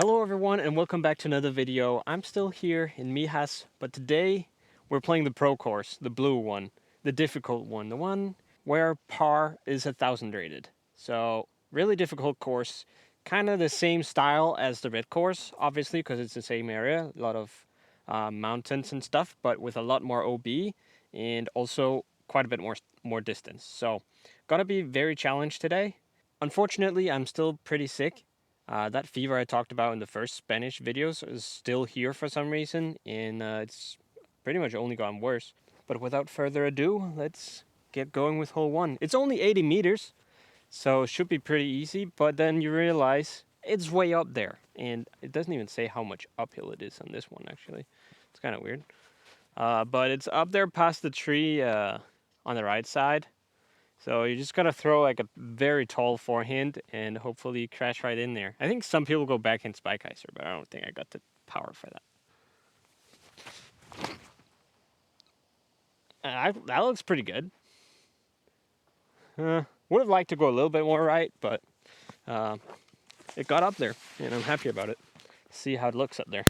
Hello everyone and welcome back to another video. I'm still here in Mijas, but today we're playing the pro course, the blue one, the difficult one, the one where par is 1,000 rated. So really difficult course, kind of the same style as the red course, obviously because it's the same area, a lot of mountains and stuff, but with a lot more OB and also quite a bit more distance. So gonna be very challenged today. Unfortunately, I'm still pretty sick. That fever I talked about in the first Spanish videos is still here for some reason, and it's pretty much only gotten worse. But without further ado, let's get going with hole one. It's only 80 meters, so it should be pretty easy, but then you realize it's way up there, and it doesn't even say how much uphill it is on this one, actually. It's kind of weird. But it's up there past the tree on the right side. So you just gotta throw like a very tall forehand and hopefully crash right in there. I think some people go backhand spike heiser, but I don't think I got the power for that. That looks pretty good. Would have liked to go a little bit more right, but it got up there, and I'm happy about it. See how it looks up there.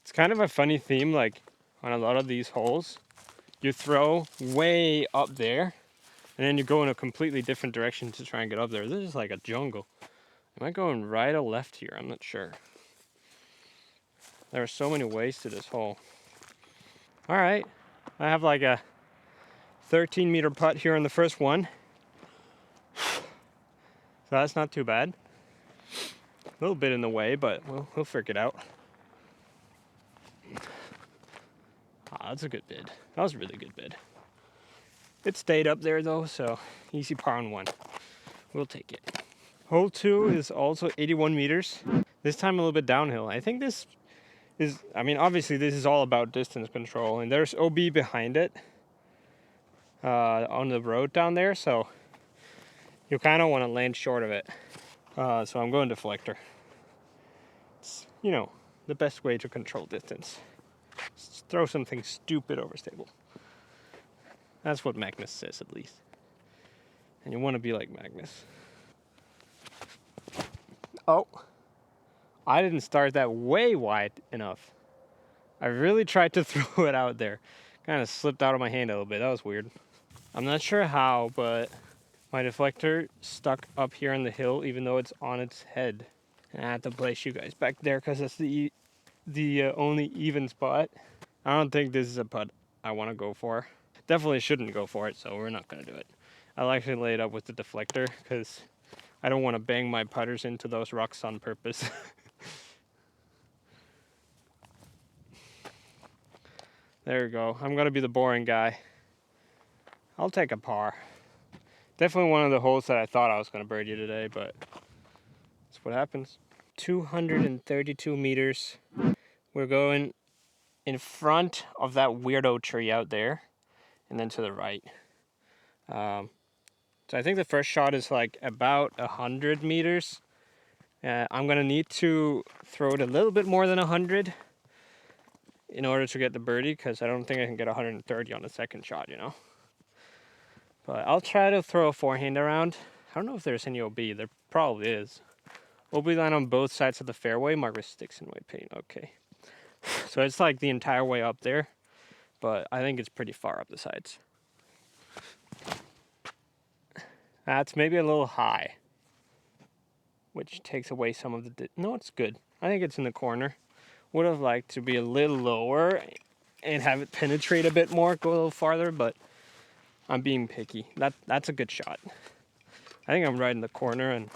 It's kind of a funny theme, like on a lot of these holes, you throw way up there, and then you go in a completely different direction to try and get up there. This is like a jungle. Am I going right or left here? I'm not sure. There are so many ways to this hole. All right, I have like a 13-meter putt here on the first one. So that's not too bad. A little bit in the way, but we'll figure it out. That's a good bid. That was a really good bid. It stayed up there though, so easy par on one. We'll take it. Hole two is also 81 meters. This time a little bit downhill. I think this is, obviously this is all about distance control, and there's OB behind it on the road down there, so you kind of want to land short of it. So I'm going deflector. It's, the best way to control distance. Just throw something stupid overstable. That's what Magnus says, at least. And you want to be like Magnus. Oh, I didn't start that way wide enough. I really tried to throw it out there. Kind of slipped out of my hand a little bit. That was weird. I'm not sure how, but my deflector stuck up here on the hill, even though it's on its head. And I had to place you guys back there because that's the only even spot. I don't think this is a putt I want to go for. Definitely shouldn't go for it, so we're not going to do it. I'll actually lay it up with the deflector because I don't want to bang my putters into those rocks on purpose. There we go. I'm going to be the boring guy. I'll take a par. Definitely one of the holes that I thought I was going to birdie today, but that's what happens. 232 meters. We're going in front of that weirdo tree out there, and then to the right. So I think the first shot is like about 100 meters. I'm going to need to throw it a little bit more than 100 in order to get the birdie, because I don't think I can get 130 on the second shot, But I'll try to throw a forehand around. I don't know if there's any OB. There probably is. OB line on both sides of the fairway. Mark with sticks in white paint. Okay. So it's like the entire way up there, but I think it's pretty far up the sides. That's maybe a little high, which takes away some of the... No, it's good. I think it's in the corner. Would have liked to be a little lower and have it penetrate a bit more, go a little farther, but I'm being picky. That's a good shot. I think I'm right in the corner, and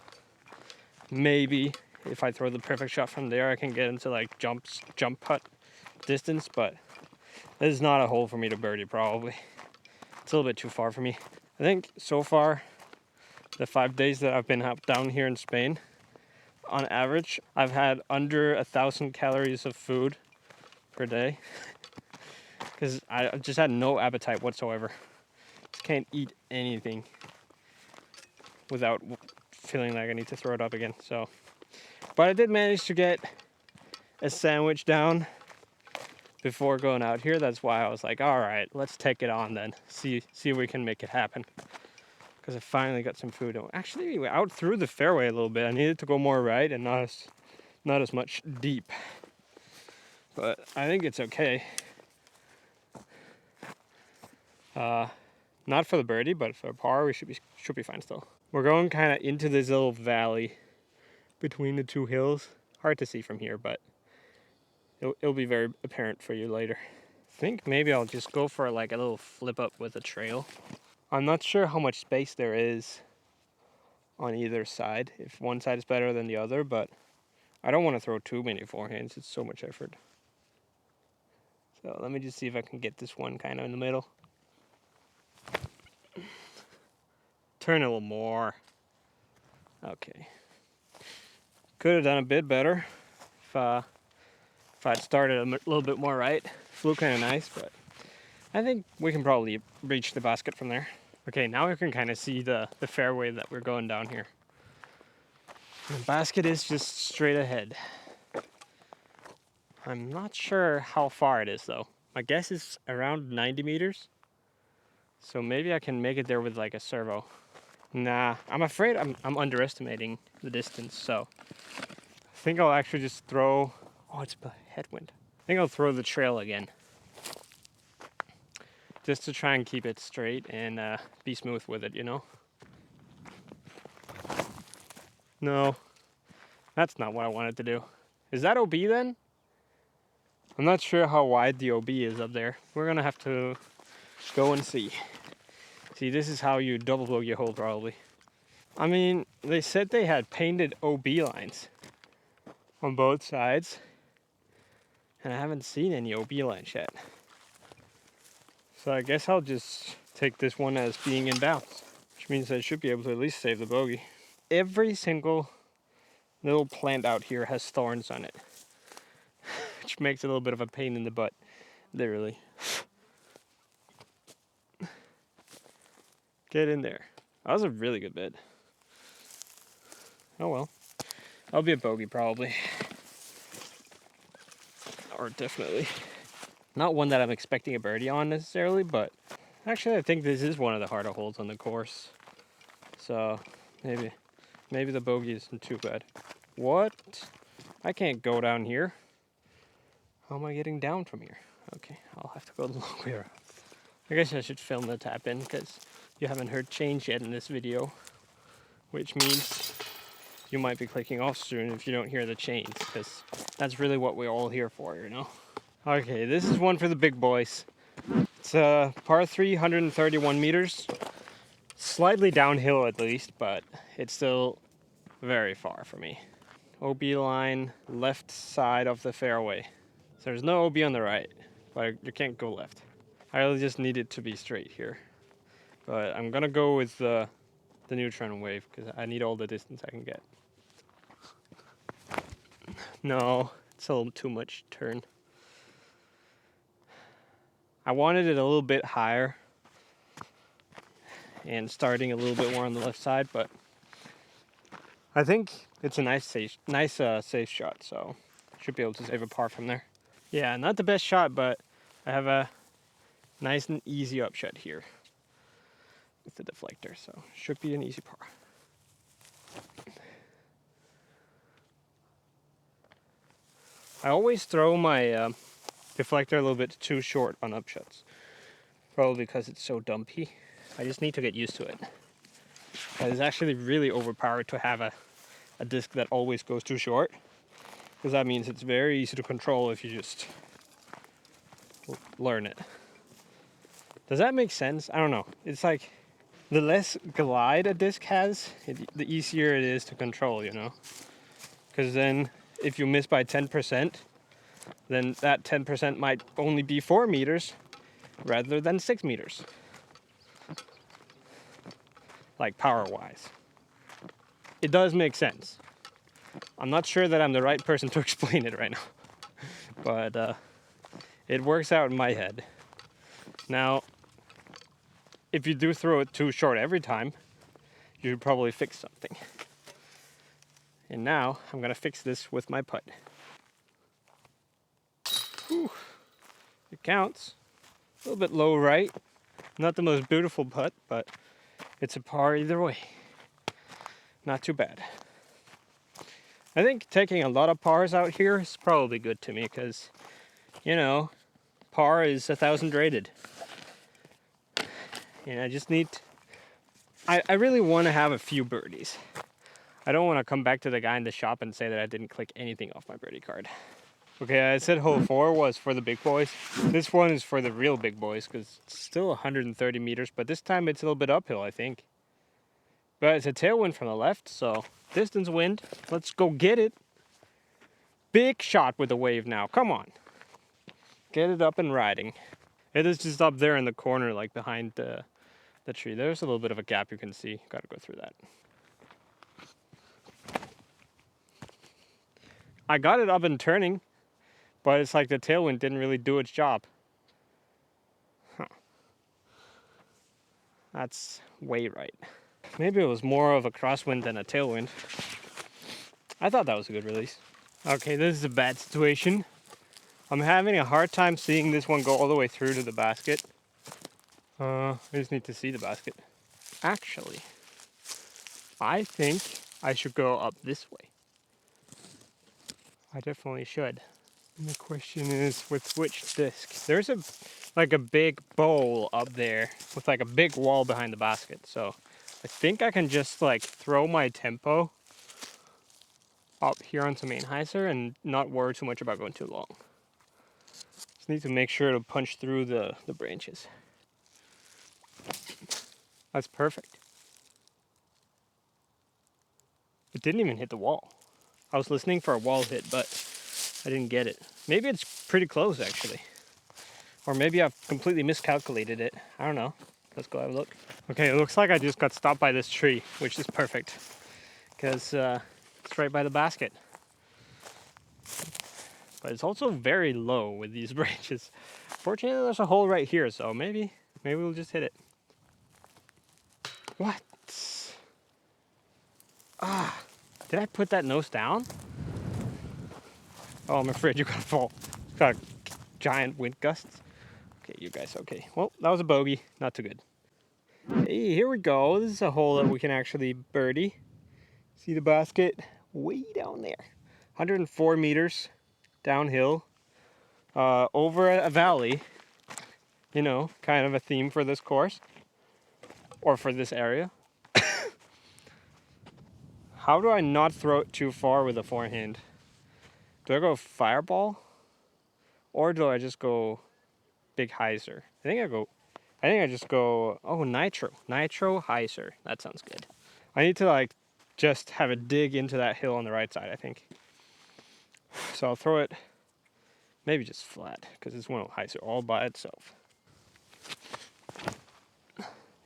maybe if I throw the perfect shot from there, I can get into like jump putt distance, but this is not a hole for me to birdie, probably. It's a little bit too far for me. I think so far, the 5 days that I've been down here in Spain, on average, I've had under 1,000 calories of food per day, because I just had no appetite whatsoever. Just can't eat anything without feeling like I need to throw it up again. So, but I did manage to get a sandwich down before going out here. That's why I was like, all right, let's take it on then. See if we can make it happen. Because I finally got some food. Actually, out through the fairway a little bit. I needed to go more right and not not as much deep, but I think it's okay. Not for the birdie, but for par, we should be fine still. We're going kind of into this little valley between the two hills. Hard to see from here, but it'll be very apparent for you later. I think maybe I'll just go for like a little flip up with a trail. I'm not sure how much space there is on either side, if one side is better than the other, but I don't want to throw too many forehands. It's so much effort. So let me just see if I can get this one kind of in the middle. Turn a little more. Okay. Could have done a bit better if I'd started a little bit more right. Flew kind of nice, but I think we can probably reach the basket from there. Okay, now we can kind of see the fairway that we're going down here. The basket is just straight ahead. I'm not sure how far it is though. My guess is around 90 meters. So maybe I can make it there with like a servo. Nah, I'm afraid I'm underestimating the distance, so I think I'll actually just throw, oh, it's a headwind. I think I'll throw the trail again. Just to try and keep it straight and be smooth with it, you know? No, that's not what I wanted to do. Is that OB then? I'm not sure how wide the OB is up there. We're gonna have to go and see. See, this is how you double bogey a hole probably. I mean, they said they had painted OB lines on both sides, and I haven't seen any OB lines yet. So I guess I'll just take this one as being in bounds, which means I should be able to at least save the bogey. Every single little plant out here has thorns on it, which makes it a little bit of a pain in the butt, literally. Get in there. That was a really good bid. Oh well. I'll be a bogey probably. Or definitely. Not one that I'm expecting a birdie on necessarily, but actually I think this is one of the harder holes on the course. So maybe the bogey isn't too bad. What? I can't go down here. How am I getting down from here? Okay, I'll have to go the long way around. I guess I should film the tap in because you haven't heard change yet in this video, which means you might be clicking off soon if you don't hear the change, because that's really what we're all here for, you know? Okay, this is one for the big boys. It's a par 3, 131 meters. Slightly downhill at least, but it's still very far for me. OB line, left side of the fairway. So there's no OB on the right, but you can't go left. I really just need it to be straight here. But I'm gonna go with the neutron wave because I need all the distance I can get. No, it's a little too much turn. I wanted it a little bit higher and starting a little bit more on the left side, but I think it's a nice safe shot, so should be able to save a par from there. Yeah, not the best shot, but I have a nice and easy upshot here with the deflector, so should be an easy par. I always throw my deflector a little bit too short on upshots, probably because it's so dumpy. I just need to get used to it. But it's actually really overpowered to have a disc that always goes too short, because that means it's very easy to control if you just learn it. Does that make sense? I don't know. It's like the less glide a disc has, the easier it is to control, you know? Because then if you miss by 10%, then that 10% might only be 4 meters rather than 6 meters. Like power-wise. It does make sense. I'm not sure that I'm the right person to explain it right now. But it works out in my head. Now, if you do throw it too short every time, you should probably fix something. And now, I'm gonna fix this with my putt. Whew. It counts. A little bit low right. Not the most beautiful putt, but it's a par either way. Not too bad. I think taking a lot of pars out here is probably good to me because, you know, par is 1,000 rated. And I just need, I really want to have a few birdies. I don't want to come back to the guy in the shop and say that I didn't click anything off my birdie card. Okay, I said hole 4 was for the big boys. This one is for the real big boys because it's still 130 meters, but this time it's a little bit uphill, I think. But it's a tailwind from the left, so distance wind. Let's go get it. Big shot with the wave now. Come on. Get it up and riding. It is just up there in the corner, like behind the tree. There's a little bit of a gap you can see. Gotta go through that. I got it up and turning, but it's like the tailwind didn't really do its job. Huh. That's way right. Maybe it was more of a crosswind than a tailwind. I thought that was a good release. Okay, this is a bad situation. I'm having a hard time seeing this one go all the way through to the basket. I just need to see the basket. Actually, I think I should go up this way. I definitely should. And the question is, with which disc? There's like a big bowl up there with like a big wall behind the basket. So I think I can just like throw my tempo up here onto Mijas and not worry too much about going too long. Just need to make sure to punch through the branches. That's perfect. It didn't even hit the wall. I was listening for a wall hit, but I didn't get it. Maybe it's pretty close actually. Or maybe I've completely miscalculated it. I don't know. Let's go have a look. Okay, it looks like I just got stopped by this tree, which is perfect. Because it's right by the basket. But it's also very low with these branches. Fortunately, there's a hole right here, so maybe we'll just hit it. What? Ah, did I put that nose down? Oh, I'm afraid you're gonna fall. It's got giant wind gusts. Okay, you guys, okay. Well, that was a bogey, not too good. Hey, here we go. This is a hole that we can actually birdie. See the basket? Way down there. 104 meters downhill, over a valley. You know, kind of a theme for this course, or for this area. How do I not throw it too far with a forehand? Do I go fireball? Or do I just go big hyzer? I think I just go, oh, nitro hyzer. That sounds good. I need to like just have a dig into that hill on the right side, I think. So I'll throw it maybe just flat because it's one of hyzer all by itself.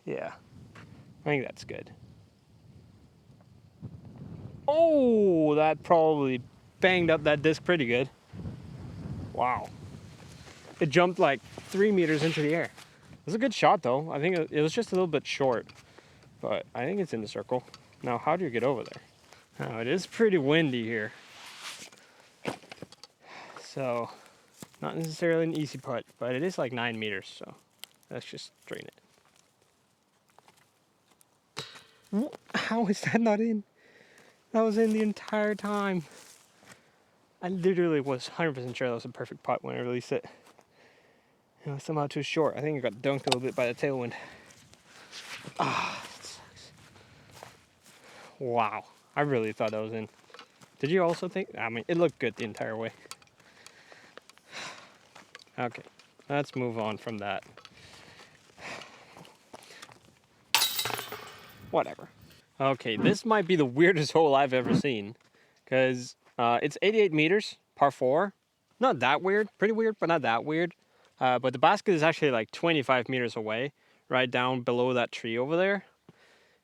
Yeah, I think that's good. Oh, that probably banged up that disc pretty good. Wow. It jumped like 3 meters into the air. It was a good shot though. I think it was just a little bit short, but I think it's in the circle. Now, how do you get over there? Now, it is pretty windy here. So, not necessarily an easy putt, but it is like 9 meters, so let's just drain it. How is that not in? That was in the entire time. I literally was 100% sure that was a perfect putt when I released it. It was somehow too short. I think it got dunked a little bit by the tailwind. Ah, that sucks. Wow, I really thought that was in. Did you also think? I mean, it looked good the entire way. Okay, let's move on from that. Whatever. Okay, this might be the weirdest hole I've ever seen. Because it's 88 meters, par 4. Not that weird. Pretty weird, but not that weird. But the basket is actually like 25 meters away, right down below that tree over there.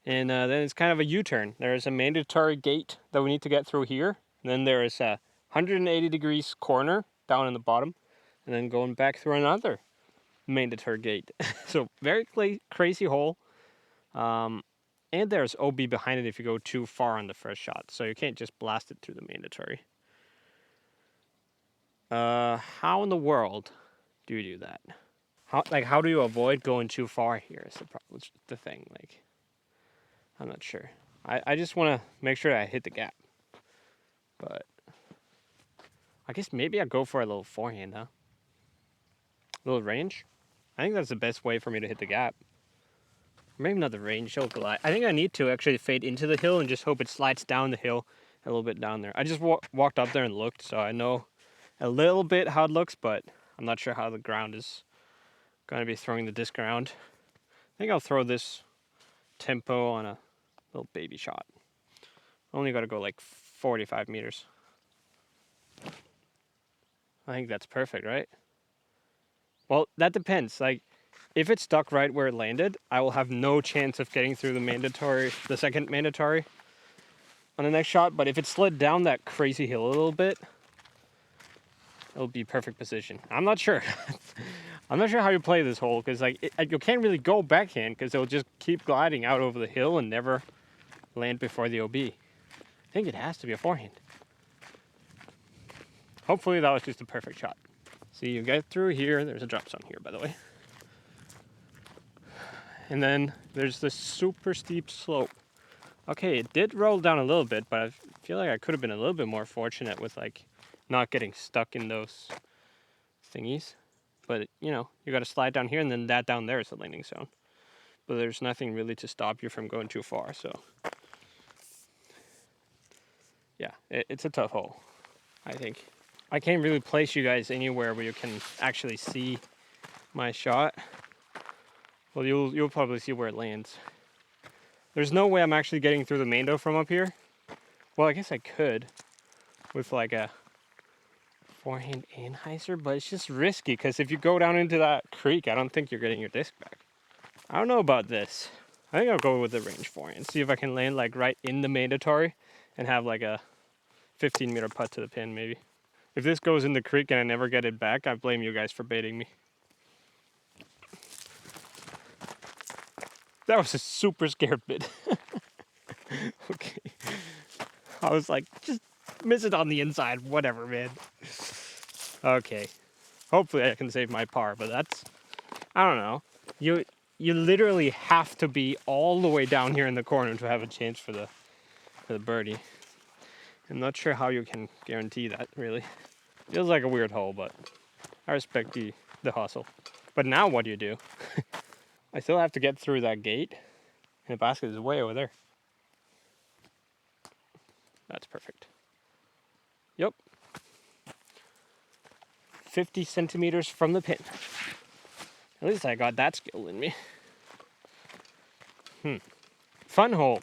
And then it's kind of a U-turn. There's a mandatory gate that we need to get through here. And then there is a 180 degrees corner down in the bottom. And then going back through another mandatory gate. So very crazy hole. And there's OB behind it if you go too far on the first shot. So you can't just blast it through the mandatory. How in the world do you do that? How do you avoid going too far here is the thing. I'm not sure. I just want to make sure I hit the gap. But I guess maybe I'll go for a little forehand, huh? A little range. I think that's the best way for me to hit the gap. Maybe not the range, he'll glide. I think I need to actually fade into the hill and just hope it slides down the hill a little bit down there. I just walked up there and looked, so I know a little bit how it looks, but I'm not sure how the ground is going to be throwing the disc around. I think I'll throw this tempo on a little baby shot. Only got to go like 45 meters. I think that's perfect, right? Well, that depends. Like, if it's stuck right where it landed, I will have no chance of getting through the second mandatory on the next shot. But if it slid down that crazy hill a little bit, it'll be perfect position. I'm not sure. I'm not sure how you play this hole, because you can't really go backhand because it'll just keep gliding out over the hill and never land before the OB. I think it has to be a forehand. Hopefully that was just a perfect shot. See, you get through here. There's a drop zone here, by the way. And then there's this super steep slope. Okay, it did roll down a little bit, but I feel like I could have been a little bit more fortunate with like not getting stuck in those thingies. But you know, you got to slide down here, and then that down there is the landing zone. But there's nothing really to stop you from going too far. So yeah, it's a tough hole, I think. I can't really place you guys anywhere where you can actually see my shot. Well, you'll probably see where it lands. There's no way I'm actually getting through the Mando from up here. Well, I guess I could with like a forehand anhyzer, but it's just risky because if you go down into that creek, I don't think you're getting your disc back. I don't know about this. I think I'll go with the range forehand. See if I can land like right in the mandatory and have like a 15-meter putt to the pin maybe. If this goes in the creek and I never get it back, I blame you guys for baiting me. That was a super scared bit. Okay. I was like, just miss it on the inside, whatever, man. Okay. Hopefully I can save my par, but that's, I don't know. You literally have to be all the way down here in the corner to have a chance for the birdie. I'm not sure how you can guarantee that, really. Feels like a weird hole, but I respect the hustle. But now what do you do? I still have to get through that gate, and the basket is way over there. That's perfect. Yep. 50 centimeters from the pin. At least I got that skill in me. Fun hole.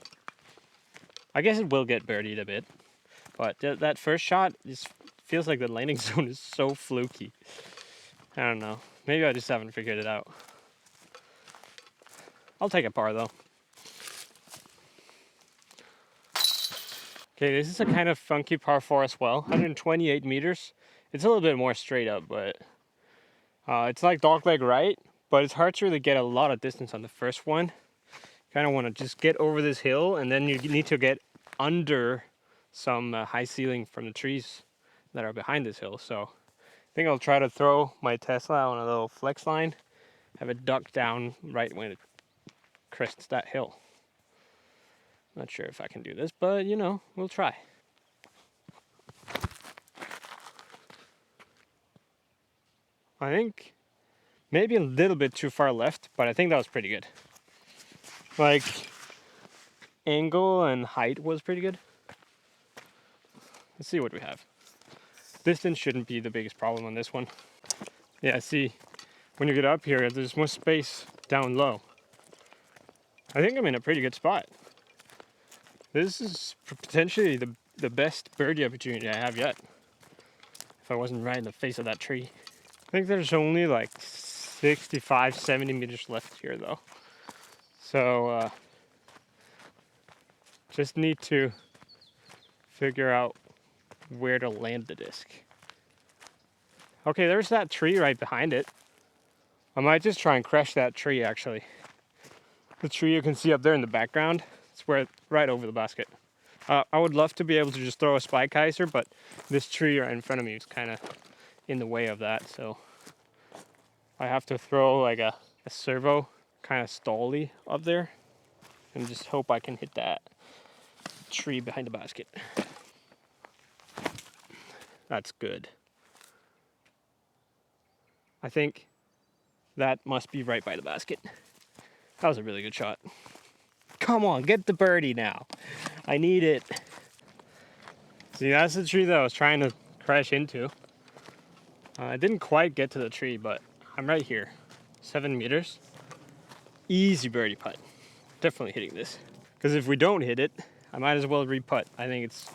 I guess it will get birdied a bit, but that first shot just feels like the landing zone is so fluky. I don't know. Maybe I just haven't figured it out. I'll take a par though. Okay, this is a kind of funky par 4 as well. 128 meters. It's a little bit more straight up, but it's like dogleg right, but it's hard to really get a lot of distance on the first one. Kind of want to just get over this hill, and then you need to get under some high ceiling from the trees that are behind this hill. So I think I'll try to throw my Tesla on a little flex line, have it duck down right when it crests that hill. Not sure if I can do this, but you know, we'll try. I think maybe a little bit too far left, but I think that was pretty good. Like, angle and height was pretty good. Let's see what we have. Distance shouldn't be the biggest problem on this one. Yeah, see, when you get up here, there's more space down low. I think I'm in a pretty good spot. This is potentially the best birdie opportunity I have yet. If I wasn't right in the face of that tree. I think there's only like 65, 70 meters left here though. So, just need to figure out where to land the disc. Okay, there's that tree right behind it. I might just try and crush that tree actually. The tree you can see up there in the background, it's right over the basket. I would love to be able to just throw a spike hyzer, but this tree right in front of me is kind of in the way of that, so I have to throw like a servo kind of stally up there and just hope I can hit that tree behind the basket. That's good. I think that must be right by the basket. That was a really good shot. Come on, get the birdie now. I need it. See, that's the tree that I was trying to crash into. I didn't quite get to the tree, but I'm right here. 7 meters. Easy birdie putt. Definitely hitting this. Because if we don't hit it, I might as well re-putt. I think it's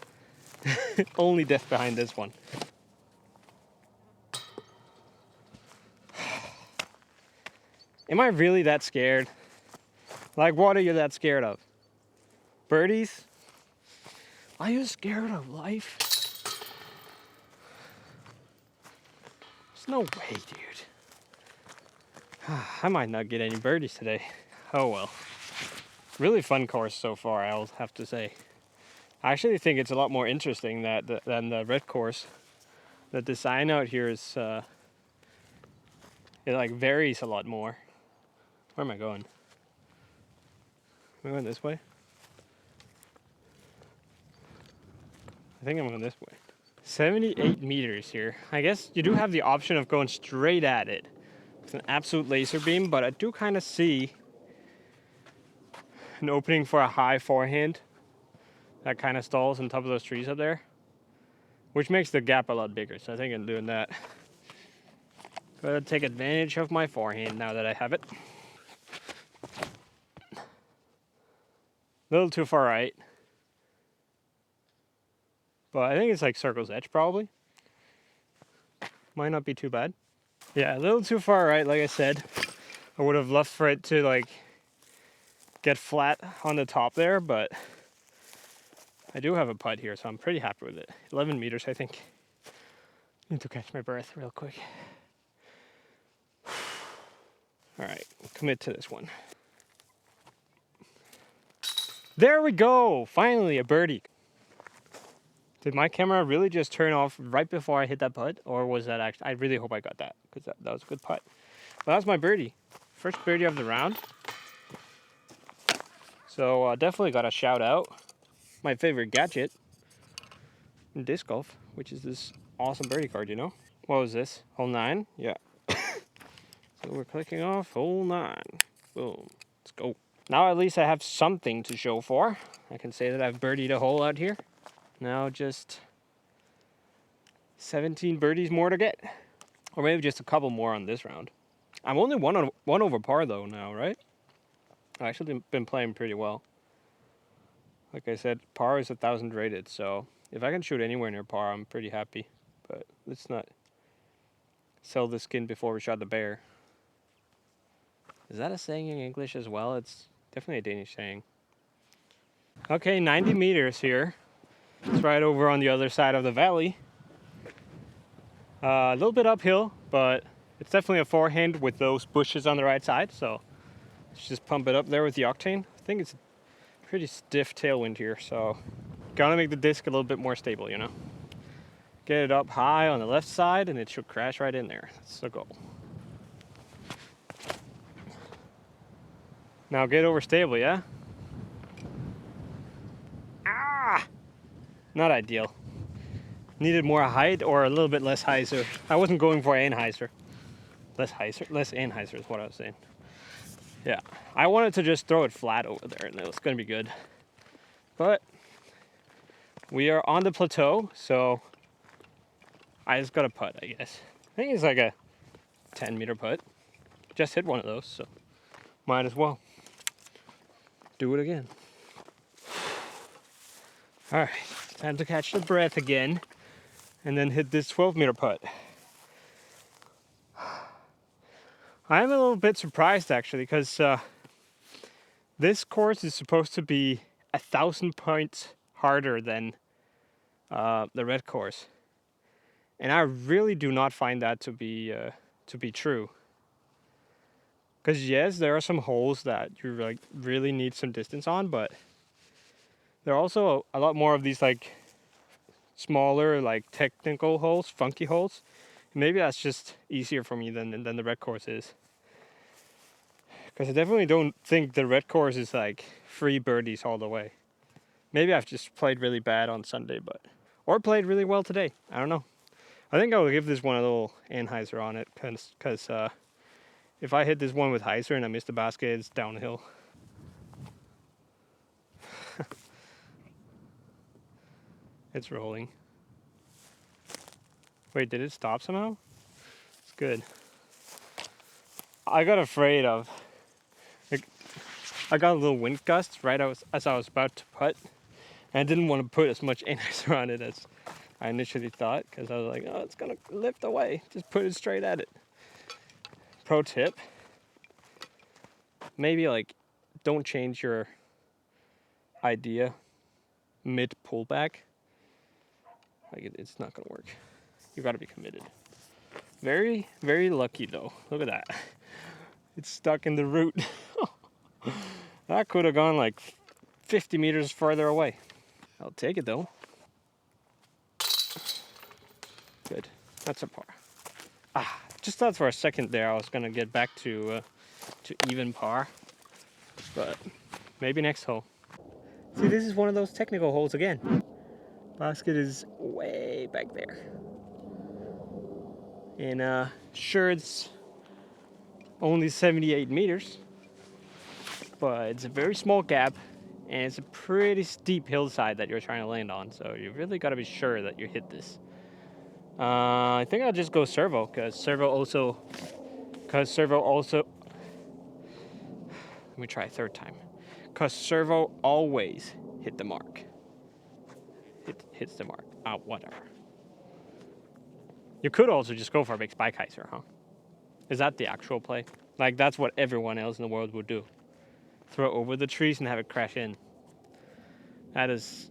only death behind this one. Am I really that scared? Like, what are you that scared of? Birdies? Are you scared of life? There's no way, dude. I might not get any birdies today. Oh well. Really fun course so far, I'll have to say. I actually think it's a lot more interesting than the red course. The design out here is, it like varies a lot more. Where am I going? Am I going this way? I think I'm going this way. 78 meters here. I guess you do have the option of going straight at it. It's an absolute laser beam, but I do kind of see an opening for a high forehand that kind of stalls on top of those trees up there, which makes the gap a lot bigger. So I think I'm doing that. Gotta take advantage of my forehand now that I have it. A little too far right, but I think it's like circle's edge probably. Might not be too bad. Yeah, a little too far right, like I said. I would have loved for it to like get flat on the top there, but I do have a putt here, so I'm pretty happy with it. 11 meters, I think. Need to catch my breath real quick. All right, commit to this one. There we go! Finally, a birdie. Did my camera really just turn off right before I hit that putt? Or was that actually... I really hope I got that, because that was a good putt. Well, that's my birdie. First birdie of the round. So definitely got a shout out. My favorite gadget in disc golf, which is this awesome birdie card, you know? What was this? Hole 9? Yeah. So we're clicking off hole 9. Boom. Let's go. Now at least I have something to show for. I can say that I've birdied a hole out here. Now just 17 birdies more to get. Or maybe just a couple more on this round. I'm only one over par though now, right? I've actually been playing pretty well. Like I said, par is 1,000 rated, so if I can shoot anywhere near par, I'm pretty happy. But let's not sell the skin before we shot the bear. Is that a saying in English as well? It's definitely a Danish saying. Okay, 90 meters here. It's right over on the other side of the valley. A little bit uphill, but it's definitely a forehand with those bushes on the right side. So let's just pump it up there with the octane. I think it's a pretty stiff tailwind here, so gotta make the disc a little bit more stable, you know. Get it up high on the left side, and it should crash right in there. That's the goal. Now get over stable, yeah? Ah! Not ideal. Needed more height or a little bit less hyzer. I wasn't going for anhyzer. Less anhyzer is what I was saying. Yeah, I wanted to just throw it flat over there and it was gonna be good. But we are on the plateau, so I just got a putt, I guess. I think it's like a 10-meter putt. Just hit one of those, so might as well do it again. All right, time to catch the breath again and then hit this 12-meter putt. I'm a little bit surprised actually, because this course is supposed to be 1,000 points harder than the red course, and I really do not find that to be true. Because yes, there are some holes that you like really need some distance on, but there are also a lot more of these like smaller, like technical holes, funky holes. Maybe that's just easier for me than the red course is. Because I definitely don't think the red course is like free birdies all the way. Maybe I've just played really bad on Sunday, or played really well today. I don't know. I think I'll give this one a little anhyzer on it, because if I hit this one with hyzer and I miss the basket, it's downhill. It's rolling. Wait, did it stop somehow? It's good. I got afraid of, like, I got a little wind gust right as I was about to putt, and I didn't want to put as much anhyzer on it as I initially thought, because I was like, oh, it's gonna lift away. Just put it straight at it. Pro tip, maybe like don't change your idea mid pullback. Like it's not gonna work. You gotta be committed. Very, very lucky though. Look at that. It's stuck in the root. That could have gone like 50 meters farther away. I'll take it though. Good. That's a par. Just thought for a second there I was gonna get back to even par, but maybe next hole. See, this is one of those technical holes again. Basket is way back there, and sure it's only 78 meters, but it's a very small gap, and it's a pretty steep hillside that you're trying to land on. So you really got to be sure that you hit this. I think I'll just go servo, because servo also. Let me try a third time. Because servo always hit the mark. It hits the mark. Whatever. You could also just go for a big spike hyzer, huh? Is that the actual play? Like, that's what everyone else in the world would do. Throw over the trees and have it crash in. That is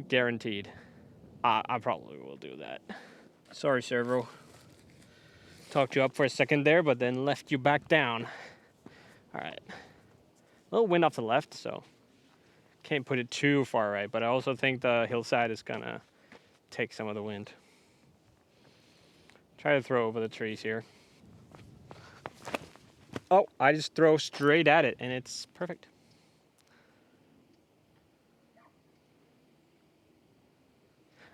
guaranteed. I probably will do that. Sorry, servo. Talked you up for a second there, but then left you back down. All right. A little wind off the left, so can't put it too far right, but I also think the hillside is gonna take some of the wind. Try to throw over the trees here. Oh, I just throw straight at it and it's perfect.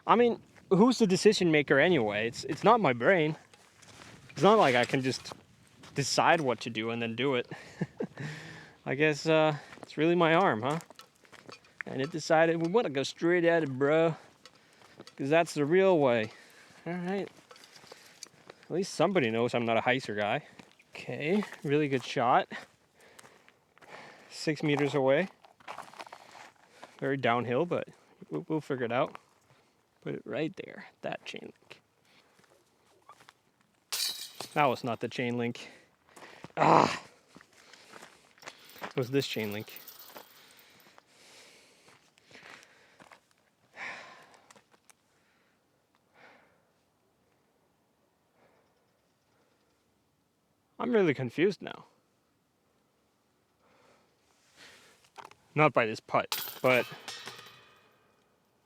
I mean, who's the decision maker anyway? It's not my brain. It's not like I can just decide what to do and then do it. I guess it's really my arm, huh? And it decided we want to go straight at it, bro, because that's the real way. All right. At least somebody knows I'm not a hyzer guy. Okay, really good shot. 6 meters away. Very downhill, but we'll figure it out. Put it right there, that chain link. That was not the chain link. It was this chain link. I'm really confused now. Not by this putt, but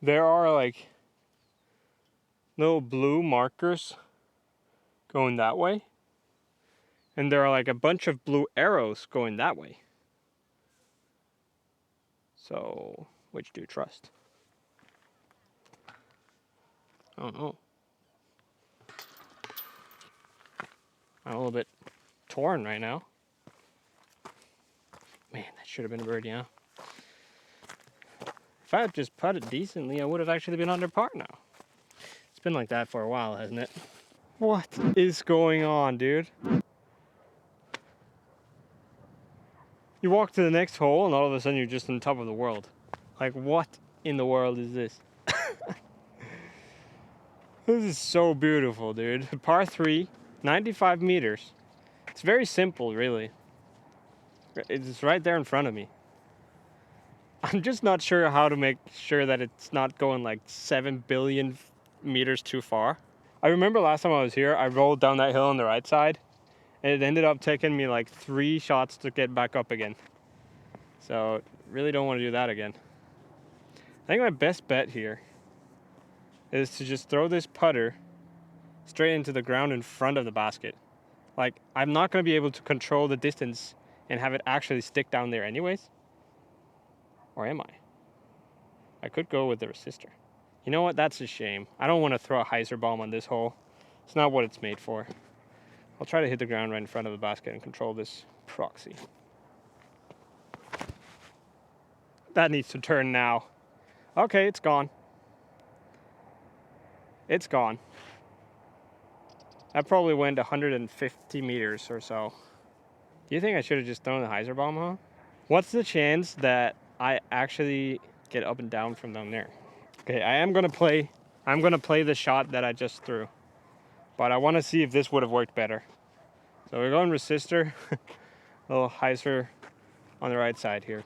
there are like little blue markers going that way, and there are like a bunch of blue arrows going that way. So, which do you trust? I don't know. I'm a little bit torn right now. Man, that should have been a birdie, huh? If I had just putted decently, I would have actually been under par now. It's been like that for a while, hasn't it? What is going on, dude? You walk to the next hole and all of a sudden you're just on top of the world. Like, what in the world is this? This is so beautiful, dude. Par 3, 95 meters. It's very simple, really. It's right there in front of me. I'm just not sure how to make sure that it's not going like 7 billion meters too far. I remember last time I was here, I rolled down that hill on the right side, and it ended up taking me like 3 shots to get back up again. So, really don't want to do that again. I think my best bet here is to just throw this putter straight into the ground in front of the basket. Like, I'm not going to be able to control the distance and have it actually stick down there anyways. Or am I? I could go with the resistor. You know what? That's a shame. I don't want to throw a hyzer bomb on this hole. It's not what it's made for. I'll try to hit the ground right in front of the basket and control this proxy. That needs to turn now. Okay, it's gone. It's gone. That probably went 150 meters or so. Do you think I should have just thrown the hyzer bomb, huh? What's the chance that I actually get up and down from down there? Okay, I'm gonna play the shot that I just threw. But I want to see if this would have worked better. So we're going resistor, a little hyzer on the right side here.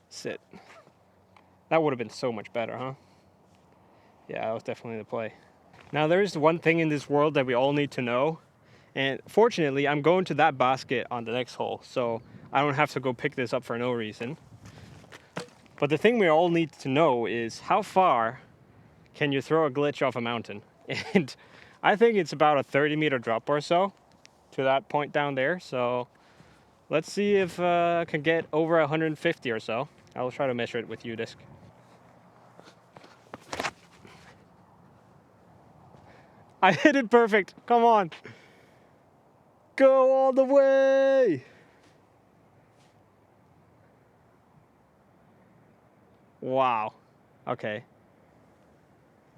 Sit. That would have been so much better, huh? Yeah, that was definitely the play. Now there's one thing in this world that we all need to know. And fortunately, I'm going to that basket on the next hole, so I don't have to go pick this up for no reason. But the thing we all need to know is how far can you throw a glitch off a mountain? And I think it's about a 30-meter drop or so to that point down there. So let's see if I can get over 150 or so. I'll try to measure it with U-disc. I hit it perfect. Come on. Go all the way. Wow. Okay.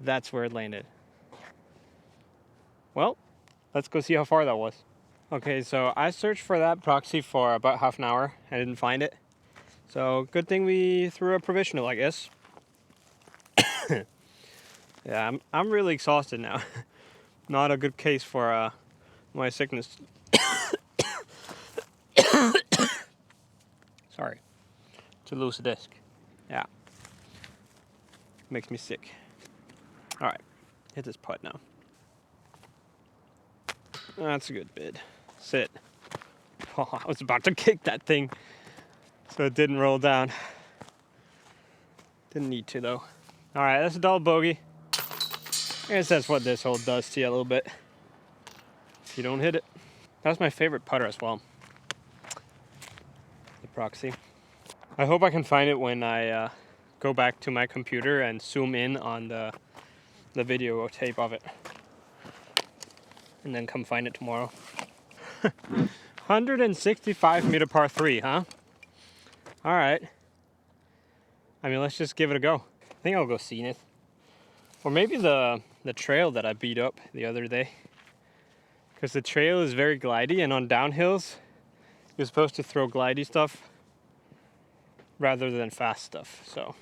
That's where it landed. Well, let's go see how far that was. Okay, so I searched for that proxy for about half an hour. I didn't find it. So good thing we threw a provisional, I guess. Yeah, I'm really exhausted now. Not a good case for my sickness. Sorry. To lose a disc. Yeah. Makes me sick. Alright. Hit this putt now. That's a good bid. Sit. Oh, I was about to kick that thing. So it didn't roll down. Didn't need to though. Alright, that's a double bogey. I guess that's what this hole does to you a little bit. If you don't hit it. That's my favorite putter as well. The proxy. I hope I can find it when I go back to my computer and zoom in on the video or tape of it. And then come find it tomorrow. 165 meter par 3, huh? Alright. I mean, let's just give it a go. I think I'll go Zenith. Or maybe the trail that I beat up the other day. Because the trail is very glidey, and on downhills, you're supposed to throw glidey stuff rather than fast stuff. So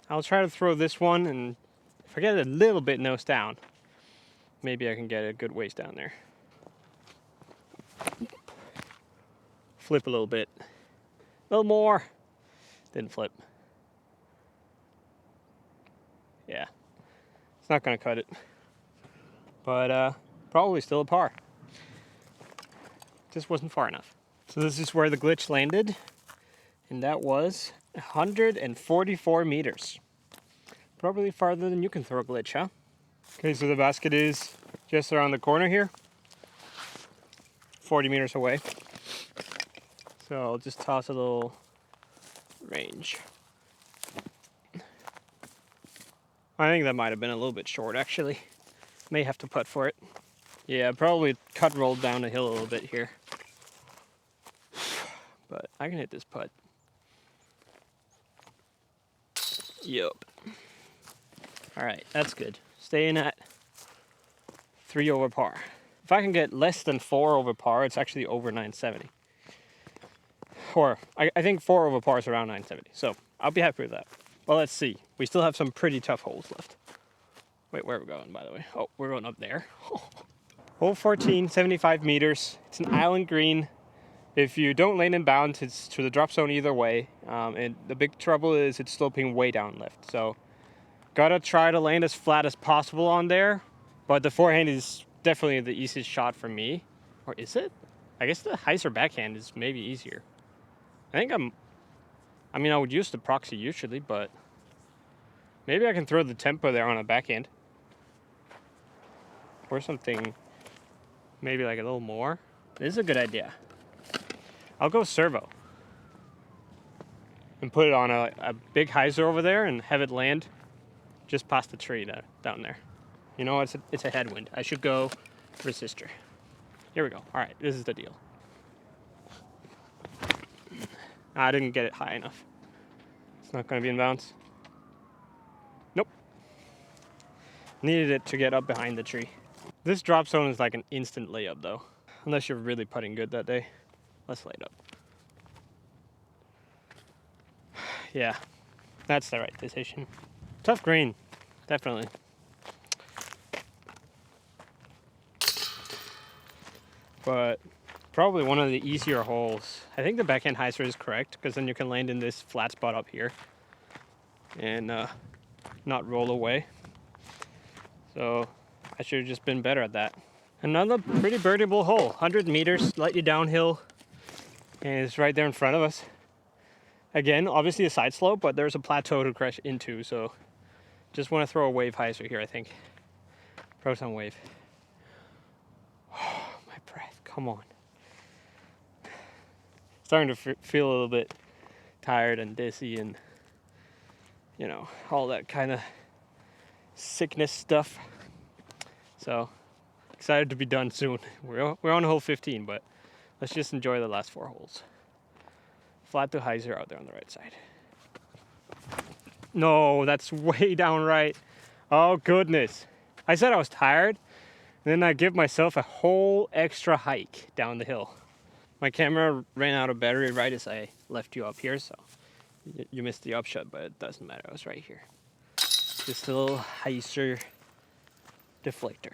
I'll try to throw this one, and if I get it a little bit nose down, maybe I can get a good ways down there. Flip a little bit. A little more. Didn't flip. Yeah. It's not going to cut it. But probably still a par. Just wasn't far enough. So this is where the glitch landed. And that was 144 meters. Probably farther than you can throw a glitch, huh? Okay, so the basket is just around the corner here. 40 meters away. So I'll just toss a little range. I think that might have been a little bit short, actually. May have to putt for it. Yeah, probably cut rolled down the hill a little bit here. But I can hit this putt. Yup. Alright, that's good. Staying at 3 over par. If I can get less than 4 over par, it's actually over 970. Or, I think 4 over par is around 970. So, I'll be happy with that. Well, let's see. We still have some pretty tough holes left. Wait, where are we going, by the way? Oh, we're going up there. Hole 14, 75 meters. It's an island green. If you don't land in bounds, it's to the drop zone either way. And the big trouble is it's sloping way down left. So, gotta try to land as flat as possible on there. But the forehand is definitely the easiest shot for me. Or is it? I guess the hyzer backhand is maybe easier. I mean, I would use the proxy usually, but maybe I can throw the tempo there on a backhand. Or something, maybe like a little more. This is a good idea. I'll go servo. and put it on a big hyzer over there and have it land just past the tree down there. You know, it's a headwind. I should go resistor. Here we go. All right, this is the deal. I didn't get it high enough. It's not going to be in bounds. Nope. Needed it to get up behind the tree. This drop zone is like an instant layup though. Unless you're really putting good that day. Let's lay it up. Yeah, that's the right decision. Tough green, definitely. But probably one of the easier holes. I think the backhand hyzer is correct because then you can land in this flat spot up here and not roll away. So I should have just been better at that. Another pretty birdieable hole, 100 meters, slightly downhill, and it's right there in front of us. Again, obviously a side slope, but there's a plateau to crash into, so just want to throw a wave hyzer here, I think. Proton wave. Oh, my breath, come on. Starting to feel a little bit tired and dizzy and, you know, all that kind of sickness stuff. So, excited to be done soon. We're on hole 15, but let's just enjoy the last 4 holes. Flat to hyzer out there on the right side. No, that's way down right. Oh, goodness. I said I was tired, and then I give myself a whole extra hike down the hill. My camera ran out of battery right as I left you up here, so you missed the upshot, but it doesn't matter. I was right here. Just a little hyzer deflector.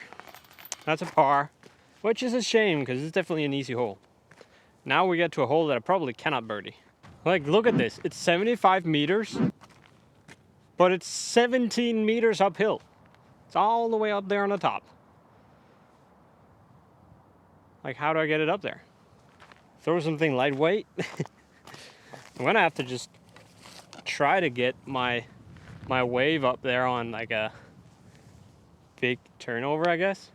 That's a par, which is a shame because it's definitely an easy hole. Now we get to a hole that I probably cannot birdie. Like, look at this. It's 75 meters, but it's 17 meters uphill. It's all the way up there on the top. Like, how do I get it up there? Throw something lightweight? I'm gonna have to just try to get my wave up there on like a big turnover, I guess.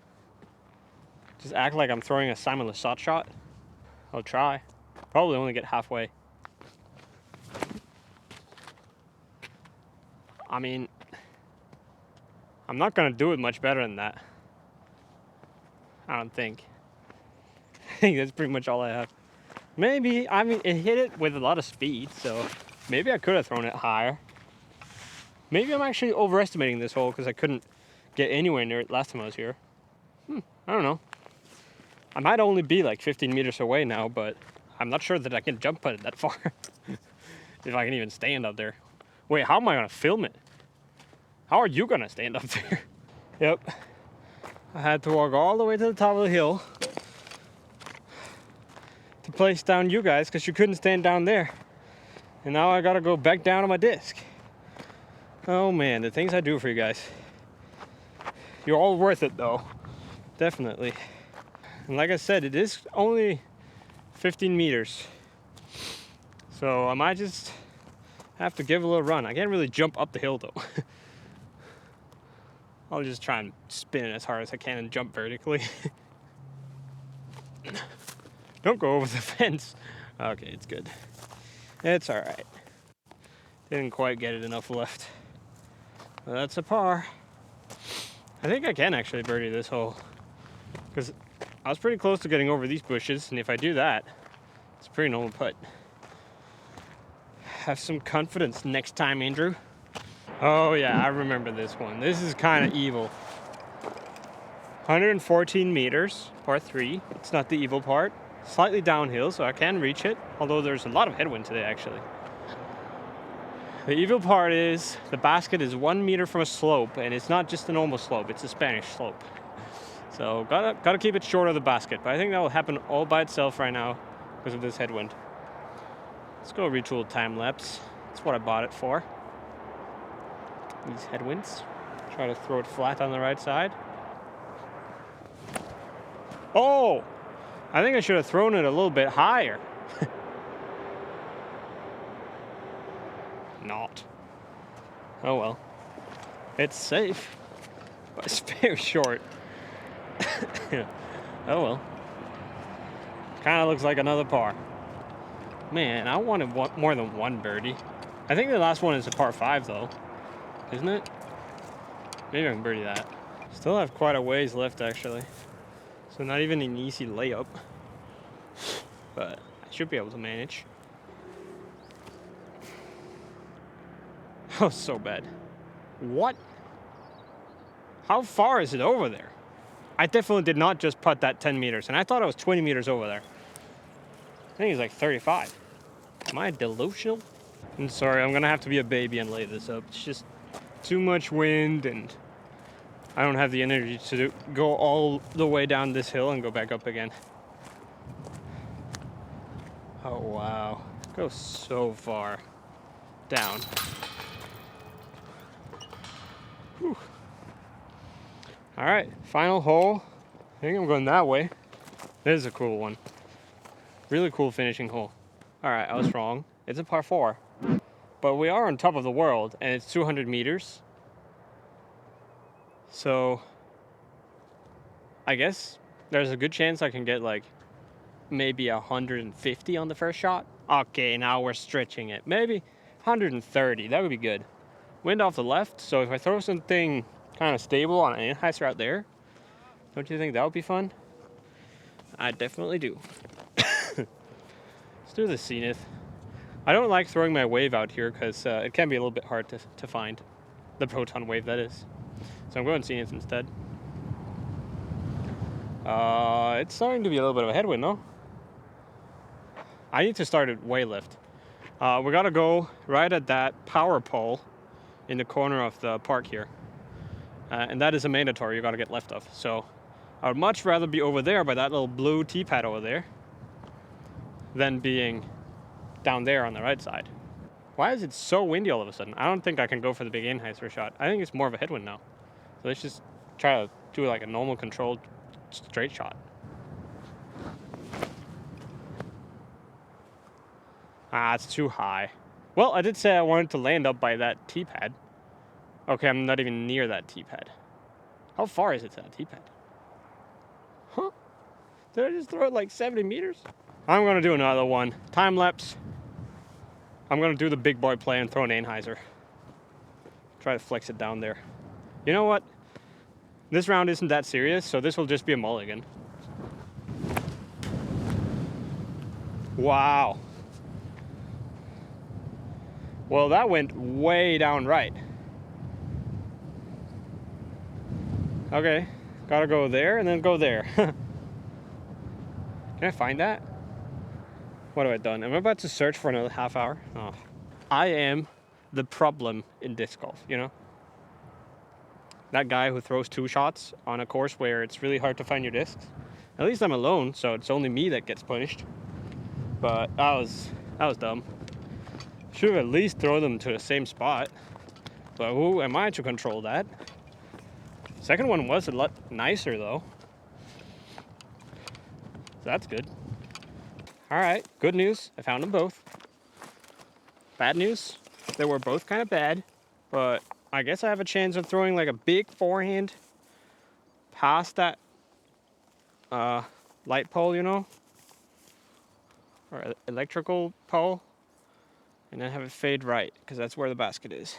Just act like I'm throwing a Simon Lizotte shot. I'll try. Probably only get halfway. I mean, I'm not gonna do it much better than that. I don't think. I think that's pretty much all I have. Maybe, I mean, it hit it with a lot of speed, so maybe I could have thrown it higher. Maybe I'm actually overestimating this hole because I couldn't get anywhere near it last time I was here. I don't know. I might only be like 15 meters away now, but I'm not sure that I can jump putt it that far. If I can even stand up there. Wait, how am I gonna film it? How are you gonna stand up there? Yep. I had to walk all the way to the top of the hill to place down you guys because you couldn't stand down there. And now I gotta go back down on my disc. Oh man, the things I do for you guys. You're all worth it though. Definitely. And like I said, it is only 15 meters. So I might just have to give it a little run. I can't really jump up the hill though. I'll just try and spin it as hard as I can and jump vertically. Don't go over the fence. Okay, it's good. It's all right. Didn't quite get it enough left. But that's a par. I think I can actually birdie this hole. Because I was pretty close to getting over these bushes, and if I do that, it's a pretty normal putt. Have some confidence next time, Andrew. Oh yeah, I remember this one. This is kind of evil. 114 meters, par 3. It's not the evil part. Slightly downhill, so I can reach it, although there's a lot of headwind today, actually. The evil part is the basket is 1 meter from a slope, and it's not just a normal slope, it's a Spanish slope. So gotta keep it short of the basket, but I think that will happen all by itself right now because of this headwind. Let's go retool time lapse. That's what I bought it for. These headwinds. Try to throw it flat on the right side. Oh! I think I should have thrown it a little bit higher. Not. Oh well. It's safe, but it's very short. Oh well. Kind of looks like another par. Man, I wanted more than one birdie. I think the last one is a par 5 though, isn't it? Maybe I can birdie that. Still have quite a ways left actually. So not even an easy layup. But I should be able to manage. Oh, so bad. What? How far is it over there? I definitely did not just putt that 10 meters, and I thought it was 20 meters over there. I think it's like 35. Am I delusional? I'm sorry, I'm gonna have to be a baby and lay this up. It's just too much wind, and I don't have the energy to go all the way down this hill and go back up again. Oh, wow. It goes so far down. Whew. All right, final hole. I think I'm going that way. This is a cool one. Really cool finishing hole. All right, I was wrong. It's a par 4. But we are on top of the world, and it's 200 meters. So I guess there's a good chance I can get like maybe 150 on the first shot. Okay, now we're stretching it. Maybe 130, that would be good. Wind off the left, so if I throw something kind of stable on an Anheuser out there, don't you think that would be fun? I definitely do. Let's do the Zenith. I don't like throwing my wave out here because it can be a little bit hard to find. The proton wave, that is. So I'm going Zenith instead. It's starting to be a little bit of a headwind, though. I need to start at way left. We gotta go right at that power pole in the corner of the park here. And that is a mandatory, you gotta get left of. So I would much rather be over there by that little blue tee pad over there than being down there on the right side. Why is it so windy all of a sudden? I don't think I can go for the big Anheuser shot. I think it's more of a headwind now. So let's just try to do like a normal controlled straight shot. Ah, it's too high. Well, I did say I wanted to land up by that tee pad. Okay, I'm not even near that tee pad. How far is it to that tee pad? Huh? Did I just throw it like 70 meters? I'm gonna do another one. Time lapse. I'm gonna do the big boy play and throw an Anheuser. Try to flex it down there. You know what? This round isn't that serious, so this will just be a mulligan. Wow. Well, that went way down right. Okay, gotta go there and then go there. Can I find that? What have I done? Am I about to search for another half hour? Oh. I am the problem in disc golf, you know? That guy who throws 2 shots on a course where it's really hard to find your discs. At least I'm alone, so it's only me that gets punished. But that was dumb. Should have at least thrown them to the same spot. But who am I to control that? Second one was a lot nicer though. So that's good. All right, good news. I found them both. Bad news, they were both kind of bad, but I guess I have a chance of throwing like a big forehand past that light pole, you know, or electrical pole, and then have it fade right, because that's where the basket is.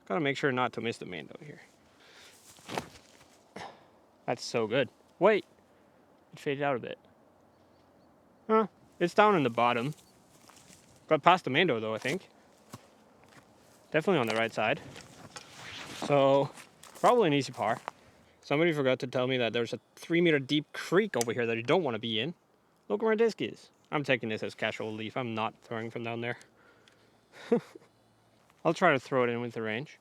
Gotta make sure not to miss the mando here. That's so good. Wait, it faded out a bit. Huh, it's down in the bottom. Got past the mando though, I think. Definitely on the right side. So, probably an easy par. Somebody forgot to tell me that there's a 3-meter deep creek over here that you don't want to be in. Look where my disc is. I'm taking this as casual leaf. I'm not throwing from down there. I'll try to throw it in with the range.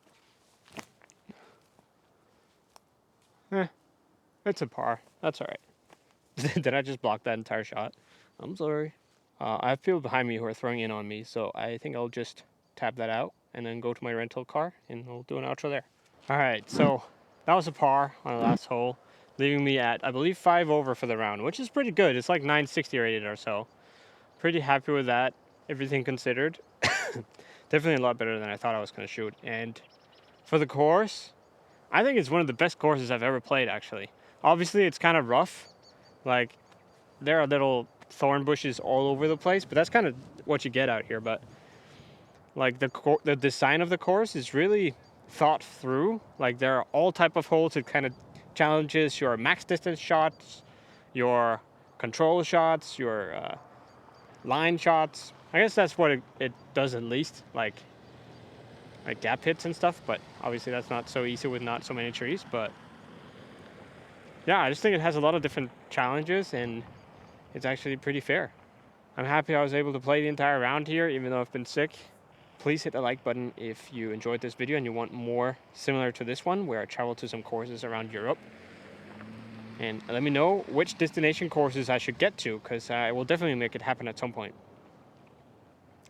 It's a par. That's all right. Did I just block that entire shot? I'm sorry. I have people behind me who are throwing in on me, so I think I'll just tap that out and then go to my rental car and we'll do an outro there. All right, so that was a par on the last hole, leaving me at, I believe, 5 over for the round, which is pretty good. It's like 960 rated or so. Pretty happy with that, everything considered. Definitely a lot better than I thought I was going to shoot. And for the course, I think it's one of the best courses I've ever played, actually. Obviously, it's kind of rough. Like, there are little thorn bushes all over the place, but that's kind of what you get out here. But Like the design of the course is really thought through. Like there are all type of holes. It kind of challenges your max distance shots, your control shots, your line shots. I guess that's what it does at least, like gap hits and stuff. But obviously that's not so easy with not so many trees. But yeah, I just think it has a lot of different challenges, and it's actually pretty fair. I'm happy I was able to play the entire round here, even though I've been sick. Please hit the like button if you enjoyed this video and you want more similar to this one, where I travel to some courses around Europe. And let me know which destination courses I should get to, because I will definitely make it happen at some point,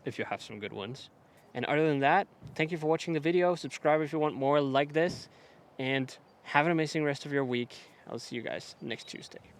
if you have some good ones. And other than that, thank you for watching the video. Subscribe if you want more like this, and have an amazing rest of your week. I'll see you guys next Tuesday.